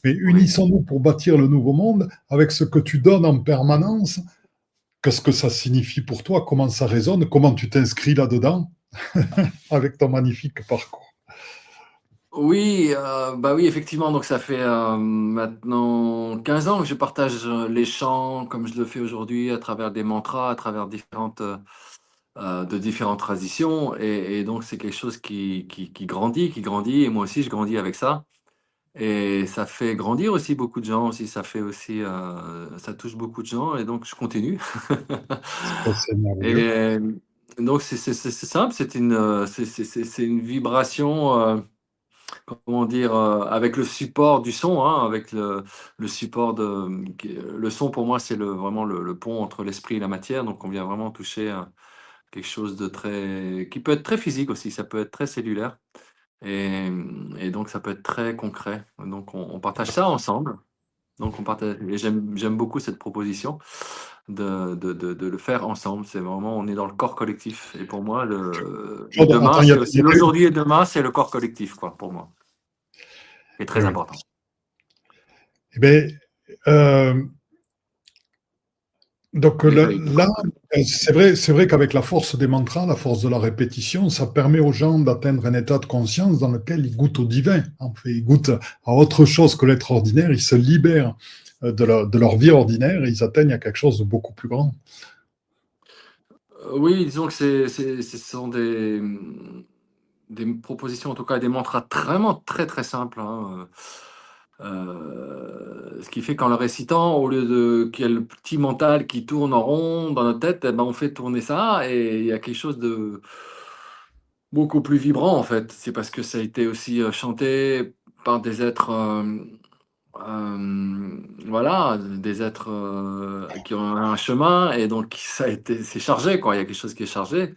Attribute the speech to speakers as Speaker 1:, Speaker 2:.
Speaker 1: Mais
Speaker 2: Oui.
Speaker 1: unissons-nous pour bâtir le nouveau monde avec ce que tu donnes en permanence. Qu'est-ce que ça signifie pour toi? Comment ça résonne? Comment tu t'inscris là-dedans avec ton magnifique parcours?
Speaker 2: Oui, bah, oui, effectivement, donc ça fait, maintenant 15 ans que je partage, les chants comme je le fais aujourd'hui à travers des mantras, à travers différentes traditions et donc c'est quelque chose qui grandit et moi aussi je grandis avec ça et ça fait grandir aussi beaucoup de gens aussi, ça fait aussi, ça touche beaucoup de gens et donc je continue.
Speaker 1: C'est merveilleux.
Speaker 2: Et donc c'est simple, c'est une vibration, comment dire? Avec le support du son, hein, avec le support le son pour moi c'est vraiment le pont entre l'esprit et la matière, donc on vient vraiment toucher, quelque chose de très qui peut être très physique aussi, ça peut être très cellulaire et donc ça peut être très concret. Donc on partage ça ensemble, donc on partage et j'aime beaucoup cette proposition de le faire ensemble. C'est vraiment on est dans le corps collectif et pour moi le
Speaker 1: Claude,
Speaker 2: demain,
Speaker 1: attends,
Speaker 2: c'est
Speaker 1: il y
Speaker 2: aussi
Speaker 1: a quel-
Speaker 2: l'aujourd'hui et demain, c'est le corps collectif quoi, pour moi. C'est
Speaker 1: eh
Speaker 2: très
Speaker 1: oui.
Speaker 2: important.
Speaker 1: Eh ben, euh, donc
Speaker 2: Désolé.
Speaker 1: là, c'est vrai qu'avec la force des mantras, la force de la répétition, ça permet aux gens d'atteindre un état de conscience dans lequel ils goûtent au divin. En fait, ils goûtent à autre chose que l'être ordinaire, ils se libèrent de leur vie ordinaire et ils atteignent à quelque chose de beaucoup plus grand.
Speaker 2: Oui, disons que ce sont des propositions, en tout cas des mantras vraiment très, très simples, hein, ce qui fait qu'en le récitant, au lieu de qu'il y ait le petit mental qui tourne en rond dans notre tête, et ben, on fait tourner ça et il y a quelque chose de beaucoup plus vibrant, en fait. C'est parce que ça a été aussi, chanté par des êtres, voilà, des êtres, qui ont un chemin et donc ça a été c'est chargé, quoi. Il y a quelque chose qui est chargé